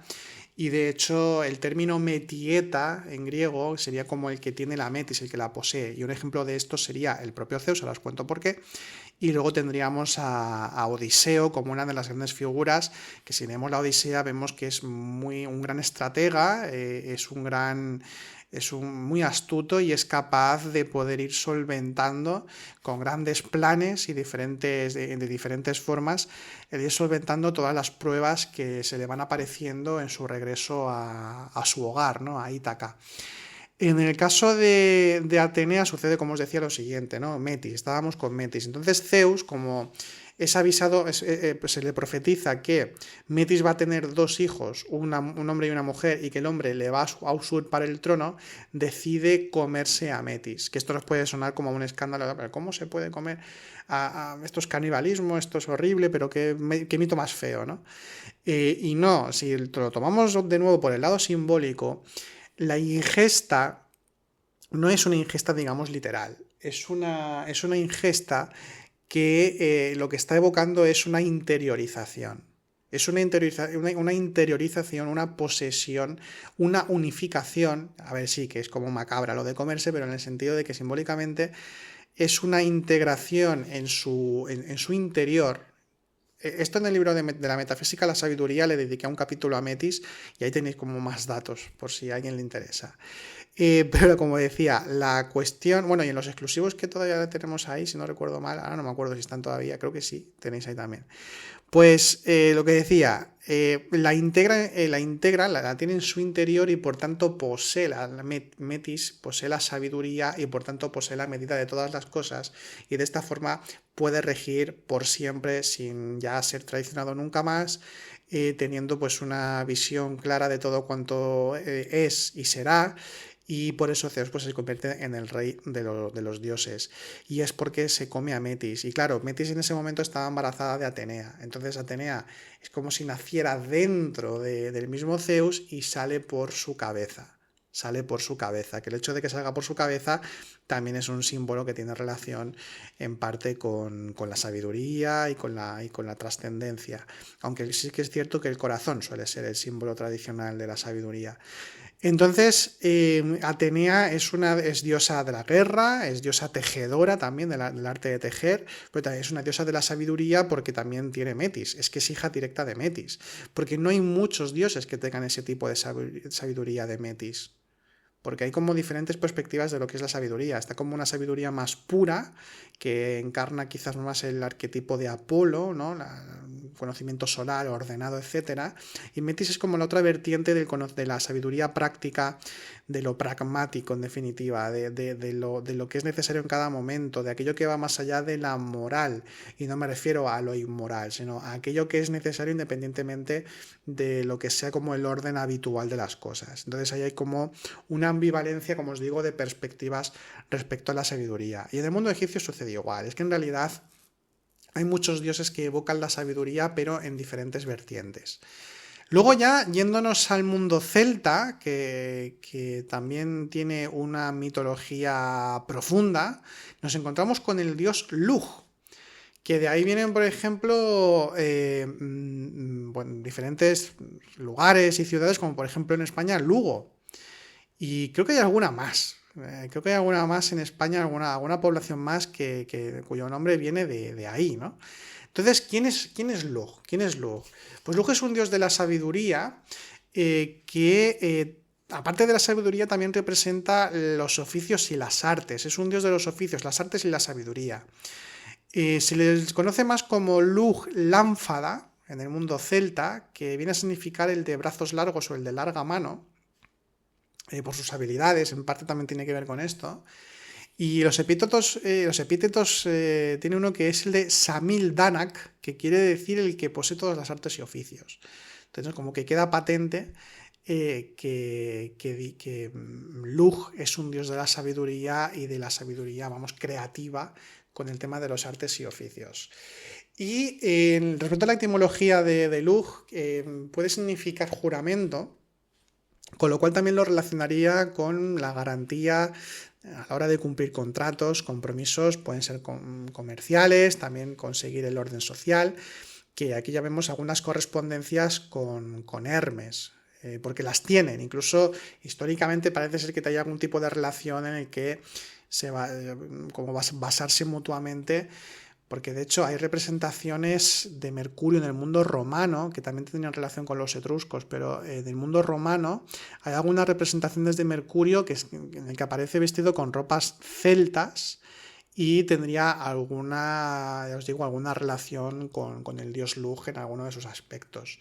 Y de hecho el término metieta en griego sería como el que tiene la metis, el que la posee, y un ejemplo de esto sería el propio Zeus, ahora os cuento por qué. Y luego tendríamos a Odiseo como una de las grandes figuras, que si vemos la Odisea vemos que es un gran estratega, es muy astuto y es capaz de poder ir solventando con grandes planes y de diferentes formas, ir solventando todas las pruebas que se le van apareciendo en su regreso a su hogar, ¿no?, a Ítaca. En el caso de Atenea sucede, como os decía, lo siguiente, ¿no? Metis, estábamos con Metis. Entonces Zeus, como es avisado, pues se le profetiza que Metis va a tener dos hijos, un hombre y una mujer, y que el hombre le va a usurpar el trono, decide comerse a Metis. Que esto nos puede sonar como un escándalo, pero ¿cómo se puede comer esto es canibalismo, esto es horrible, pero qué mito más feo, ¿no? Y no, si lo tomamos de nuevo por el lado simbólico, la ingesta no es una ingesta, digamos, literal. Es una ingesta que lo que está evocando es una interiorización. Es una interiorización, una posesión, una unificación. A ver, sí, que es como macabra lo de comerse, pero en el sentido de que simbólicamente es una integración en su interior. Esto en el libro de la metafísica, la sabiduría, le dediqué un capítulo a Metis, y ahí tenéis como más datos por si a alguien le interesa. Pero como decía, la cuestión, bueno, y en los exclusivos que todavía tenemos ahí, si no recuerdo mal, ahora no me acuerdo si están todavía, creo que sí, tenéis ahí también. Pues lo que decía, la tiene en su interior, y por tanto posee Metis, posee la sabiduría y por tanto posee la medida de todas las cosas, y de esta forma puede regir por siempre sin ya ser traicionado nunca más, teniendo pues una visión clara de todo cuanto es y será. Y por eso Zeus pues, se convierte en el rey de los dioses. Y es porque se come a Metis. Y claro, Metis en ese momento estaba embarazada de Atenea. Entonces Atenea es como si naciera dentro del mismo Zeus y sale por su cabeza. Sale por su cabeza. Que el hecho de que salga por su cabeza también es un símbolo que tiene relación en parte con la sabiduría y con la trascendencia. Aunque sí que es cierto que el corazón suele ser el símbolo tradicional de la sabiduría. Entonces, Atenea es diosa de la guerra, es diosa tejedora también del arte de tejer, pero también es una diosa de la sabiduría porque también tiene Metis, es que es hija directa de Metis, porque no hay muchos dioses que tengan ese tipo de sabiduría de Metis, porque hay como diferentes perspectivas de lo que es la sabiduría. Está como una sabiduría más pura, que encarna quizás más el arquetipo de Apolo, ¿no? conocimiento solar, ordenado, etc. Y Metis es como la otra vertiente de la sabiduría práctica, de lo pragmático, en definitiva, de lo que es necesario en cada momento, de aquello que va más allá de la moral. Y no me refiero a lo inmoral, sino a aquello que es necesario independientemente de lo que sea como el orden habitual de las cosas. Entonces ahí hay como una ambivalencia, como os digo, de perspectivas respecto a la sabiduría. Y en el mundo egipcio sucede igual. Es que en realidad hay muchos dioses que evocan la sabiduría, pero en diferentes vertientes. Luego ya, yéndonos al mundo celta, que también tiene una mitología profunda, nos encontramos con el dios Lugh, que de ahí vienen, por ejemplo, diferentes lugares y ciudades, como por ejemplo en España, Lugo. Y creo que hay alguna más. Creo que hay alguna más en España, alguna población más cuyo nombre viene de ahí, ¿no? Entonces, ¿quién es Lugh? ¿Quién es Lugh? Pues Lugh es un dios de la sabiduría aparte de la sabiduría, también representa los oficios y las artes. Es un dios de los oficios, las artes y la sabiduría. Se les conoce más como Lugh Lánfada en el mundo celta, que viene a significar el de brazos largos o el de larga mano, por sus habilidades, en parte también tiene que ver con esto. Y los epítetos tiene uno que es el de Samil Danak, que quiere decir el que posee todas las artes y oficios. Entonces, como que queda patente que Lugh es un dios de la sabiduría y de la sabiduría, creativa, con el tema de los artes y oficios. Y respecto a la etimología de Lugh, puede significar juramento, con lo cual también lo relacionaría con la garantía a la hora de cumplir contratos, compromisos, pueden ser comerciales, también conseguir el orden social, que aquí ya vemos algunas correspondencias con Hermes, porque las tienen, incluso históricamente parece ser que hay algún tipo de relación en el que se va como basarse mutuamente, porque de hecho hay representaciones de Mercurio en el mundo romano, que también tenían relación con los etruscos, pero del mundo romano hay algunas representaciones de Mercurio en el que aparece vestido con ropas celtas y tendría alguna relación con el dios Lugh en alguno de sus aspectos.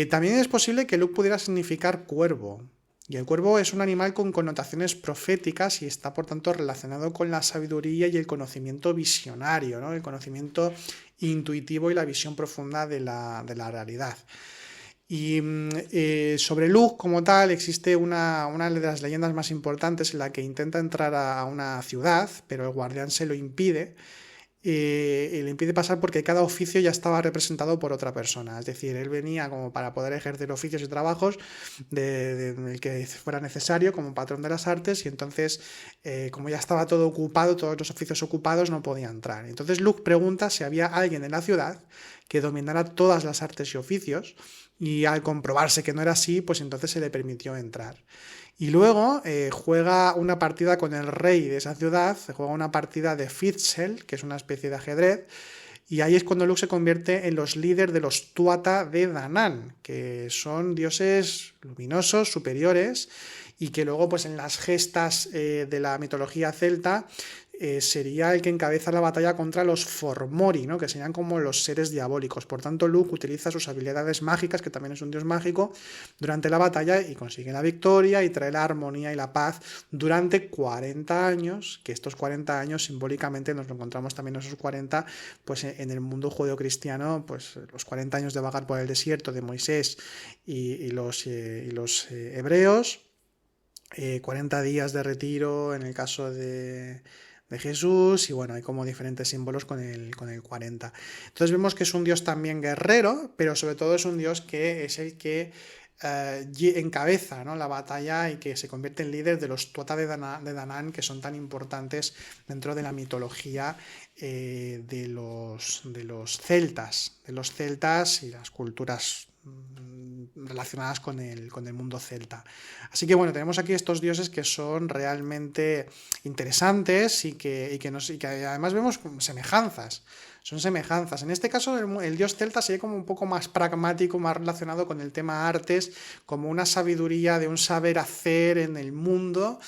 También es posible que Lugh pudiera significar cuervo. Y el cuervo es un animal con connotaciones proféticas y está, por tanto, relacionado con la sabiduría y el conocimiento visionario, ¿no? El conocimiento intuitivo y la visión profunda de la realidad. Y sobre Lugh como tal existe una de las leyendas más importantes en la que intenta entrar a una ciudad, pero el guardián se lo impide. Y le impide pasar porque cada oficio ya estaba representado por otra persona. Es decir, él venía como para poder ejercer oficios y trabajos del que fuera necesario como patrón de las artes, y entonces, como ya estaba todo ocupado, todos los oficios ocupados, no podía entrar. Entonces Lugh pregunta si había alguien en la ciudad que dominara todas las artes y oficios, y al comprobarse que no era así, pues entonces se le permitió entrar. Y luego juega una partida con el rey de esa ciudad, juega una partida de Fitzel, que es una especie de ajedrez, y ahí es cuando Lugh se convierte en los líderes de los Tuatha de Danann, que son dioses luminosos, superiores, y que luego pues en las gestas de la mitología celta sería el que encabeza la batalla contra los Formori, ¿no? Que serían como los seres diabólicos. Por tanto, Lugh utiliza sus habilidades mágicas, que también es un dios mágico, durante la batalla y consigue la victoria y trae la armonía y la paz durante 40 años, que estos 40 años simbólicamente nos lo encontramos también esos 40, pues en el mundo judeocristiano, pues los 40 años de vagar por el desierto de Moisés y los hebreos, 40 días de retiro en el caso de Jesús, y bueno, hay como diferentes símbolos con el 40. Entonces vemos que es un dios también guerrero, pero sobre todo es un dios que es el que encabeza, ¿no?, la batalla y que se convierte en líder de los Tuatha de Danann, que son tan importantes dentro de la mitología de los celtas y las culturas relacionadas con el mundo celta. Así que bueno, tenemos aquí estos dioses que son realmente interesantes y que además vemos semejanzas. Son semejanzas. En este caso, el dios celta sería como un poco más pragmático, más relacionado con el tema artes, como una sabiduría de un saber hacer en el mundo,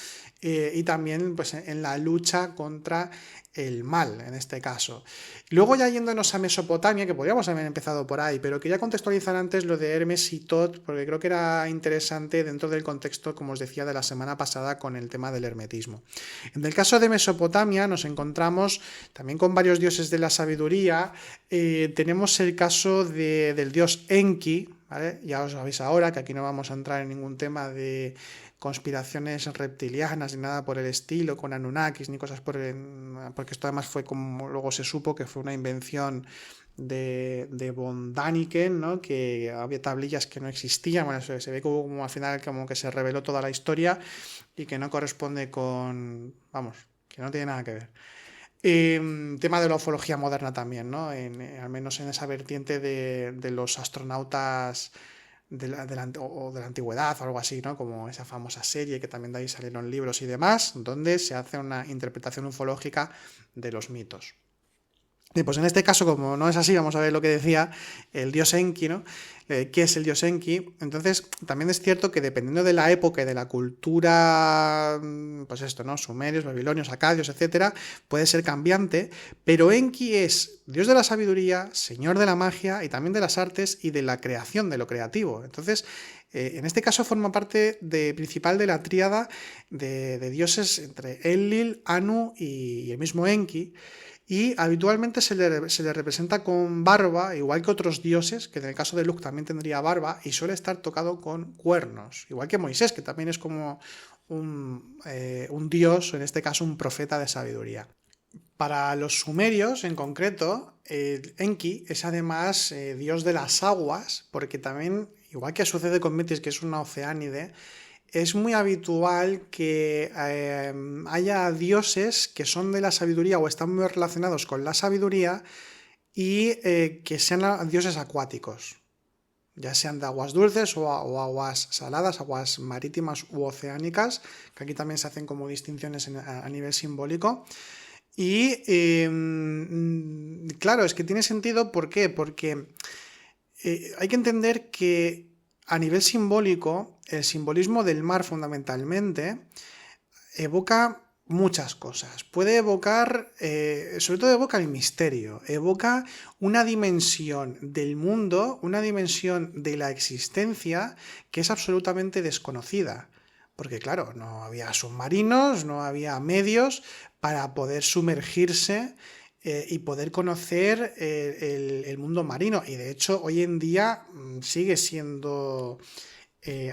y también pues, en la lucha contra el mal, en este caso. Luego ya yéndonos a Mesopotamia, que podríamos haber empezado por ahí, pero quería contextualizar antes lo de Hermes y Tot, porque creo que era interesante dentro del contexto, como os decía, de la semana pasada con el tema del hermetismo. En el caso de Mesopotamia nos encontramos también con varios dioses de la sabiduría. Tenemos el caso del dios Enki, ¿vale? Ya os sabéis ahora que aquí no vamos a entrar en ningún tema de conspiraciones reptilianas ni nada por el estilo, con Anunnakis ni cosas porque esto además fue como luego se supo que fue una invención de von Däniken, ¿no? Que había tablillas que no existían. Bueno, se ve como al final como que se reveló toda la historia y que no corresponde con, vamos, que no tiene nada que ver. Tema de la ufología moderna también, ¿no? Al menos en esa vertiente de los astronautas de la antigüedad o algo así, ¿no? Como esa famosa serie que también de ahí salieron libros y demás, donde se hace una interpretación ufológica de los mitos. Y pues en este caso, como no es así, vamos a ver lo que decía el dios Enki, ¿no? ¿Qué es el dios Enki? Entonces, también es cierto que dependiendo de la época y de la cultura, pues esto, ¿no? Sumerios, babilonios, acadios, etcétera, puede ser cambiante, pero Enki es dios de la sabiduría, señor de la magia y también de las artes y de la creación, de lo creativo. Entonces, en este caso forma parte principal de la tríada de dioses entre Enlil, Anu y el mismo Enki. Y habitualmente se le representa con barba, igual que otros dioses, que en el caso de Luke también tendría barba, y suele estar tocado con cuernos, igual que Moisés, que también es como un dios, en este caso un profeta de sabiduría. Para los sumerios, en concreto, Enki es además dios de las aguas, porque también, igual que sucede con Metis, que es una oceánide, es muy habitual que haya dioses que son de la sabiduría o están muy relacionados con la sabiduría y que sean dioses acuáticos, ya sean de aguas dulces o aguas saladas, aguas marítimas u oceánicas, que aquí también se hacen como distinciones a nivel simbólico. Y claro, es que tiene sentido, ¿por qué? Porque hay que entender que a nivel simbólico, el simbolismo del mar fundamentalmente evoca muchas cosas. Puede evocar, sobre todo evoca el misterio, evoca una dimensión del mundo, una dimensión de la existencia que es absolutamente desconocida. Porque claro, no había submarinos, no había medios para poder sumergirse y poder conocer el mundo marino. Y de hecho, hoy en día sigue siendo,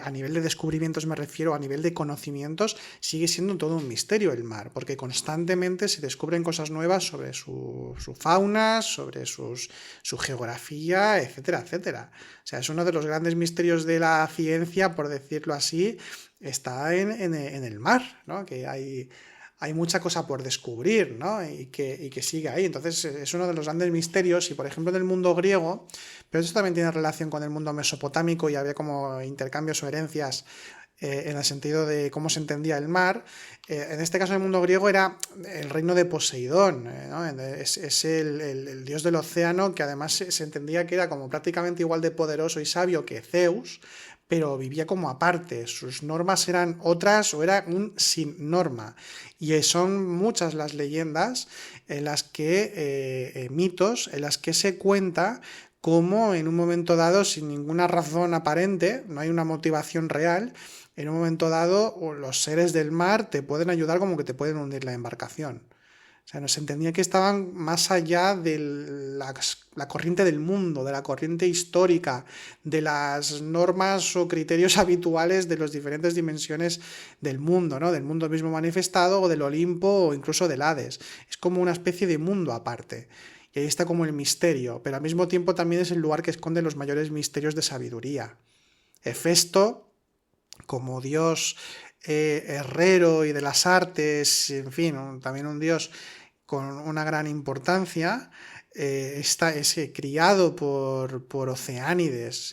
a nivel de descubrimientos me refiero, a nivel de conocimientos, sigue siendo todo un misterio el mar, porque constantemente se descubren cosas nuevas sobre su fauna, sobre su geografía, etcétera, etcétera. O sea, es uno de los grandes misterios de la ciencia, por decirlo así, está en el mar, ¿no? Que hay mucha cosa por descubrir, ¿no? Y que sigue ahí. Entonces es uno de los grandes misterios y, por ejemplo, en el mundo griego, pero eso también tiene relación con el mundo mesopotámico y había como intercambios o herencias en el sentido de cómo se entendía el mar. En este caso, el mundo griego era el reino de Poseidón, ¿no? Es el dios del océano, que además se entendía que era como prácticamente igual de poderoso y sabio que Zeus, pero vivía como aparte, sus normas eran otras o era un sin norma. Y son muchas las leyendas en las que, mitos, en las que se cuenta cómo en un momento dado, sin ninguna razón aparente, no hay una motivación real, en un momento dado los seres del mar te pueden ayudar como que te pueden hundir la embarcación. O sea, nos entendía que estaban más allá de la corriente del mundo, de la corriente histórica, de las normas o criterios habituales de las diferentes dimensiones del mundo, ¿no? Del mundo mismo manifestado o del Olimpo o incluso del Hades. Es como una especie de mundo aparte. Y ahí está como el misterio, pero al mismo tiempo también es el lugar que esconde los mayores misterios de sabiduría. Hefesto, como dios herrero y de las artes, en fin, también un dios con una gran importancia, es criado por oceánides,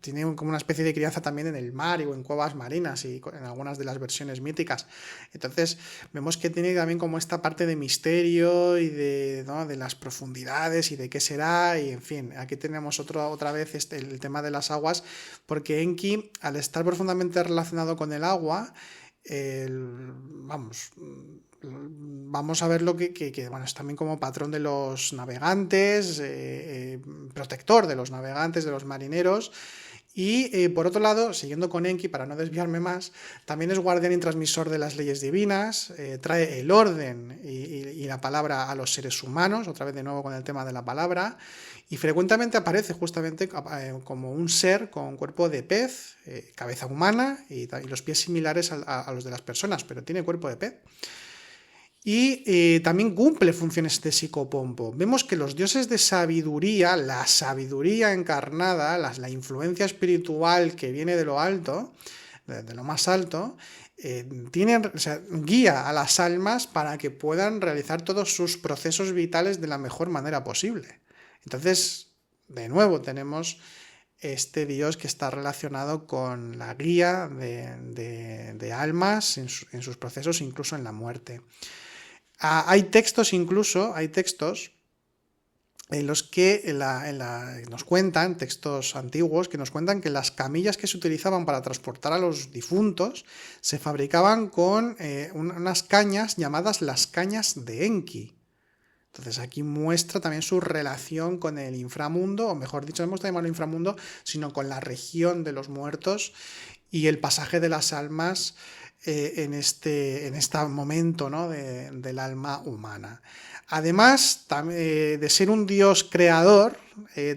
tiene como una especie de crianza también en el mar o en cuevas marinas y en algunas de las versiones míticas. Entonces vemos que tiene también como esta parte de misterio y ¿no? de las profundidades y de qué será, y en fin, aquí tenemos otra vez el tema de las aguas, porque Enki, al estar profundamente relacionado con el agua, vamos a ver lo que bueno, es también como patrón de los navegantes, protector de los navegantes, de los marineros. Y por otro lado, siguiendo con Enki, para no desviarme más, también es guardián y transmisor de las leyes divinas, trae el orden y la palabra a los seres humanos, otra vez de nuevo con el tema de la palabra, y frecuentemente aparece justamente como un ser con cuerpo de pez, cabeza humana y los pies similares a los de las personas, pero tiene cuerpo de pez. Y también cumple funciones de psicopompo. Vemos que los dioses de sabiduría, la sabiduría encarnada, la influencia espiritual que viene de lo alto, de lo más alto, guía a las almas para que puedan realizar todos sus procesos vitales de la mejor manera posible. Entonces, de nuevo tenemos este dios que está relacionado con la guía de almas en sus procesos, incluso en la muerte. Hay textos en los que nos cuentan, textos antiguos, que nos cuentan que las camillas que se utilizaban para transportar a los difuntos se fabricaban con unas cañas llamadas las cañas de Enki. Entonces aquí muestra también su relación con el inframundo, o mejor dicho, no hemos de llamarlo inframundo, sino con la región de los muertos y el pasaje de las almas en este momento, ¿no?, del alma humana. Además de ser un dios creador,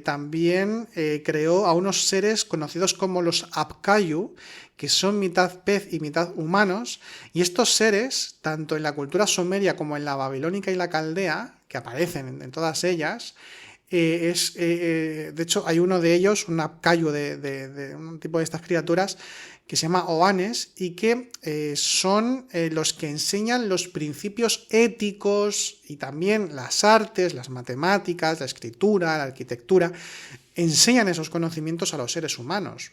también creó a unos seres conocidos como los Apkayu, que son mitad pez y mitad humanos, y estos seres, tanto en la cultura sumeria como en la babilónica y la caldea, que aparecen en todas ellas, de hecho hay uno de ellos, un Apkayu de un tipo de estas criaturas, que se llama Oanes, y que son los que enseñan los principios éticos y también las artes, las matemáticas, la escritura, la arquitectura, enseñan esos conocimientos a los seres humanos.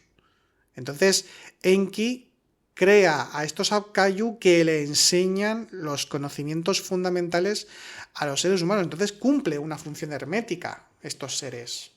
Entonces, Enki crea a estos Apkayu que le enseñan los conocimientos fundamentales a los seres humanos. Entonces cumple una función hermética estos seres.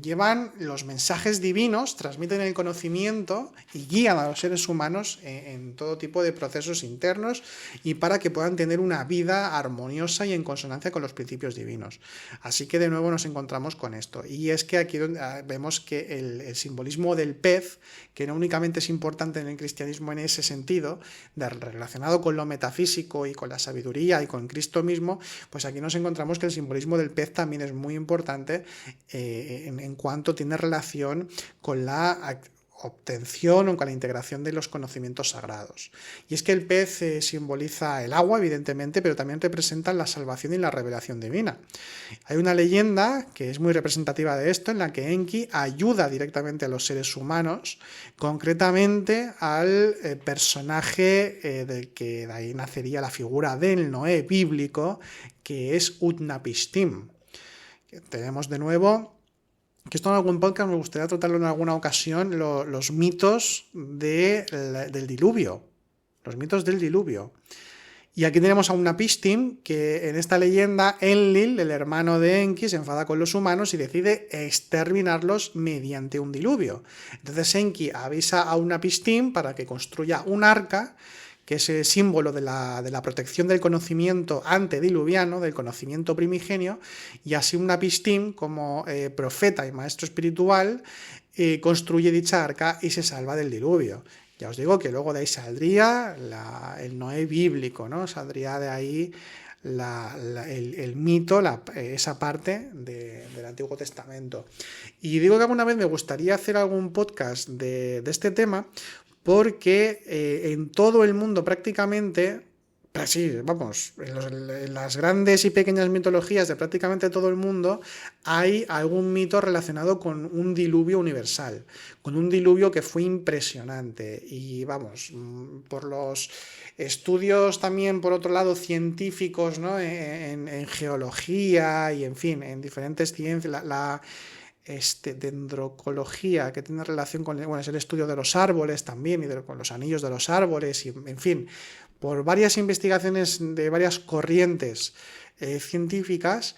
Llevan los mensajes divinos, transmiten el conocimiento y guían a los seres humanos en todo tipo de procesos internos y para que puedan tener una vida armoniosa y en consonancia con los principios divinos. Así que de nuevo nos encontramos con esto. Y es que aquí vemos que el simbolismo del pez, que no únicamente es importante en el cristianismo en ese sentido, relacionado con lo metafísico y con la sabiduría y con Cristo mismo, pues aquí nos encontramos que el simbolismo del pez también es muy importante en cuanto tiene relación con la obtención o con la integración de los conocimientos sagrados. Y es que el pez simboliza el agua, evidentemente, pero también representa la salvación y la revelación divina. Hay una leyenda que es muy representativa de esto, en la que Enki ayuda directamente a los seres humanos, concretamente al personaje del que de ahí nacería la figura del Noé bíblico, que es Utnapishtim. Tenemos de nuevo, que esto en algún podcast me gustaría tratarlo en alguna ocasión, los mitos del diluvio. Los mitos del diluvio. Y aquí tenemos a Utnapishtim, que en esta leyenda Enlil, el hermano de Enki, se enfada con los humanos y decide exterminarlos mediante un diluvio. Entonces Enki avisa a Utnapishtim para que construya un arca, que es el símbolo de la protección del conocimiento antediluviano, del conocimiento primigenio, y así Utnapishtim, como profeta y maestro espiritual, construye dicha arca y se salva del diluvio. Ya os digo que luego de ahí saldría el Noé bíblico, ¿no? Saldría de ahí el mito, esa parte del Antiguo Testamento. Y digo que alguna vez me gustaría hacer algún podcast de este tema, porque en todo el mundo prácticamente, sí, vamos, en las grandes y pequeñas mitologías de prácticamente todo el mundo hay algún mito relacionado con un diluvio universal, con un diluvio que fue impresionante. Y vamos, por los estudios también, por otro lado, científicos, ¿no?, en geología y, en fin, en diferentes ciencias, dendrocología, que tiene relación con es el estudio de los árboles también y con los anillos de los árboles, y en fin, por varias investigaciones de varias corrientes científicas,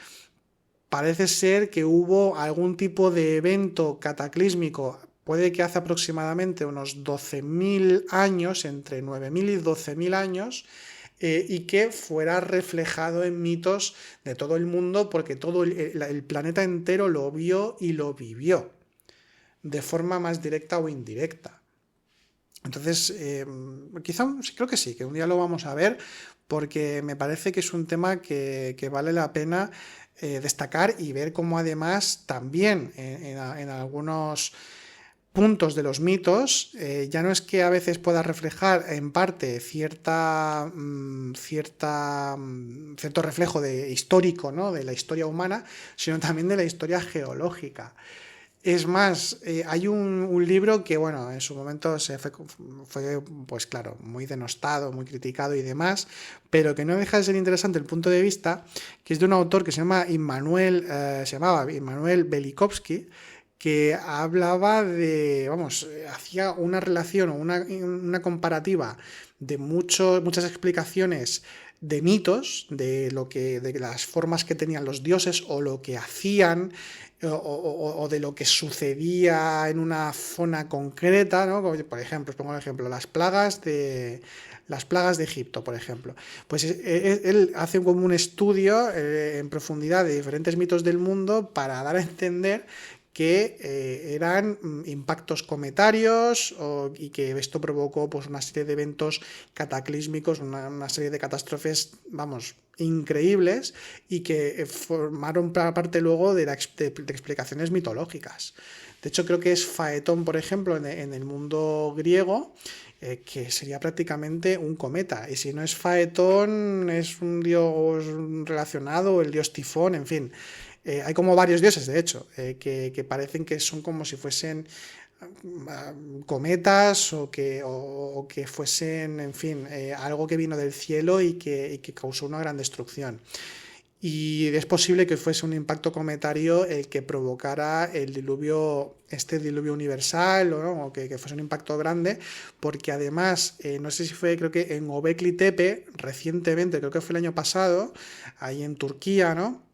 parece ser que hubo algún tipo de evento cataclísmico puede que hace aproximadamente unos 12.000 años, entre 9.000 y 12.000 años, y que fuera reflejado en mitos de todo el mundo porque todo el planeta entero lo vio y lo vivió, de forma más directa o indirecta. Entonces, quizá, creo que sí, que un día lo vamos a ver, porque me parece que es un tema que vale la pena destacar y ver cómo además también en algunos puntos de los mitos, ya no es que a veces pueda reflejar en parte cierto reflejo histórico, ¿no? De la historia humana, sino también de la historia geológica. Es más, hay un libro que, bueno, en su momento fue, pues claro, muy denostado, muy criticado y demás, pero que no deja de ser interesante el punto de vista, que es de un autor que se llamaba Immanuel Velikovsky, que hablaba hacía una relación o una comparativa de muchas explicaciones de mitos, de las formas que tenían los dioses o lo que hacían, o de lo que sucedía en una zona concreta, ¿no? Como, por ejemplo, os pongo un ejemplo, las plagas de Egipto, por ejemplo. Pues él hace como un estudio en profundidad de diferentes mitos del mundo para dar a entender que eran impactos cometarios y que esto provocó pues, una serie de eventos cataclísmicos, una serie de catástrofes, increíbles, y que formaron parte luego de explicaciones mitológicas. De hecho, creo que es Faetón, por ejemplo, en el mundo griego, que sería prácticamente un cometa. Y si no es Faetón, es un dios relacionado, el dios Tifón, en fin. Hay como varios dioses, de hecho, que parecen que son como si fuesen cometas o que fuesen, en fin, algo que vino del cielo y que causó una gran destrucción. Y es posible que fuese un impacto cometario el que provocara el diluvio universal, o que fuese un impacto grande, porque además, no sé si fue, creo que en Göbekli Tepe, recientemente, creo que fue el año pasado, ahí en Turquía, ¿no?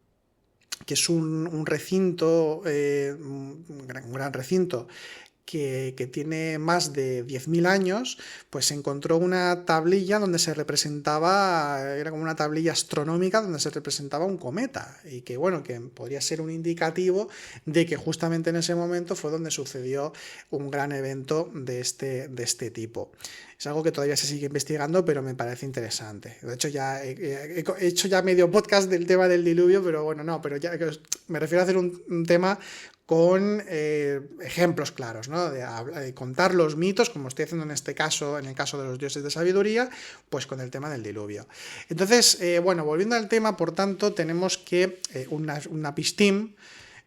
Que es un recinto, un gran recinto, que tiene más de 10.000 años, pues se encontró una tablilla donde se representaba, era como una tablilla astronómica donde se representaba un cometa, y que bueno, que podría ser un indicativo de que justamente en ese momento fue donde sucedió un gran evento de este tipo. Es algo que todavía se sigue investigando, pero me parece interesante. De hecho, ya he hecho ya medio podcast del tema del diluvio, pero bueno, no, pero ya me refiero a hacer un tema con ejemplos claros, ¿no? De contar los mitos, como estoy haciendo en este caso, en el caso de los dioses de sabiduría, pues con el tema del diluvio. Entonces, bueno, volviendo al tema, por tanto, tenemos que una pistim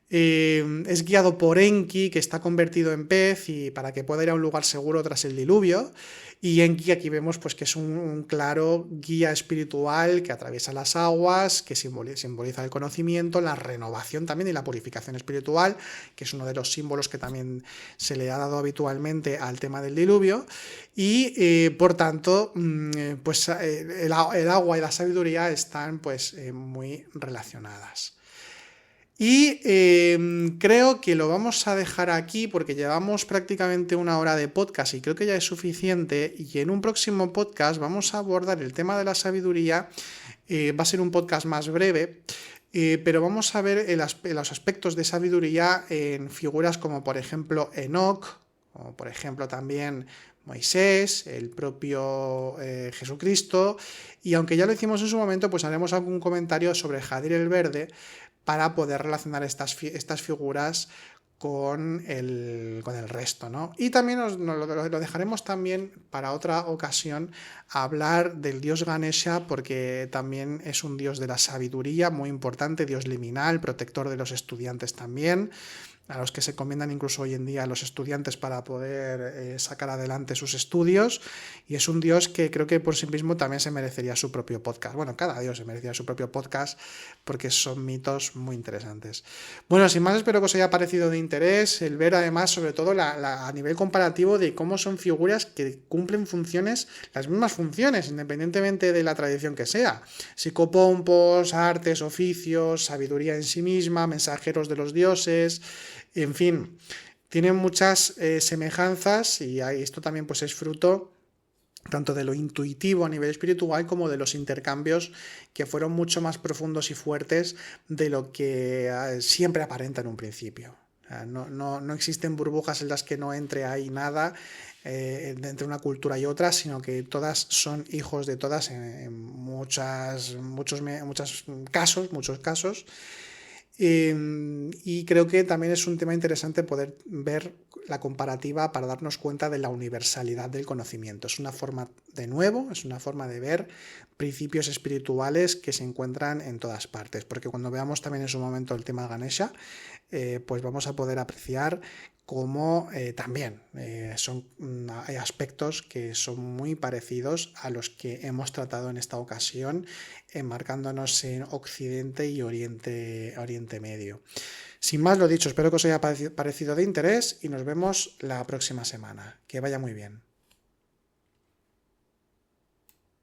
es guiado por Enki, que está convertido en pez, y para que pueda ir a un lugar seguro tras el diluvio. Y Enki aquí vemos pues, que es un claro guía espiritual que atraviesa las aguas, que simboliza el conocimiento, la renovación también y la purificación espiritual, que es uno de los símbolos que también se le ha dado habitualmente al tema del diluvio. Y por tanto, pues el agua y la sabiduría están pues, muy relacionadas. Y creo que lo vamos a dejar aquí porque llevamos prácticamente 1 hora de podcast y creo que ya es suficiente, y en un próximo podcast vamos a abordar el tema de la sabiduría. Va a ser un podcast más breve, pero vamos a ver los aspectos de sabiduría en figuras como por ejemplo Enoc, o por ejemplo también Moisés, el propio Jesucristo, y aunque ya lo hicimos en su momento, pues haremos algún comentario sobre Jadir el Verde, para poder relacionar estas figuras con el resto, ¿no? Y también lo dejaremos también para otra ocasión hablar del dios Ganesha, porque también es un dios de la sabiduría muy importante, dios liminal, protector de los estudiantes también, a los que se encomiendan incluso hoy en día a los estudiantes para poder sacar adelante sus estudios, y es un dios que creo que por sí mismo también se merecería su propio podcast. Bueno, cada dios se merecía su propio podcast porque son mitos muy interesantes. Bueno, sin más, espero que os haya parecido de interés el ver además sobre todo a nivel comparativo de cómo son figuras que cumplen funciones, las mismas funciones, independientemente de la tradición que sea. Psicopompos, artes, oficios, sabiduría en sí misma, mensajeros de los dioses, en fin, Tienen muchas semejanzas y esto también pues es fruto tanto de lo intuitivo a nivel espiritual como de los intercambios que fueron mucho más profundos y fuertes de lo que siempre aparenta en un principio. No existen burbujas en las que no entre ahí nada entre una cultura y otra, sino que todas son hijos de todas en muchos casos. Y creo que también es un tema interesante poder ver la comparativa para darnos cuenta de la universalidad del conocimiento. Es una forma, de nuevo, es una forma de ver principios espirituales que se encuentran en todas partes, porque cuando veamos también en su momento el tema de Ganesha, pues vamos a poder apreciar cómo también hay aspectos que son muy parecidos a los que hemos tratado en esta ocasión, enmarcándonos en Occidente y Oriente Medio. Sin más lo dicho, espero que os haya parecido de interés y nos vemos la próxima semana. Que vaya muy bien.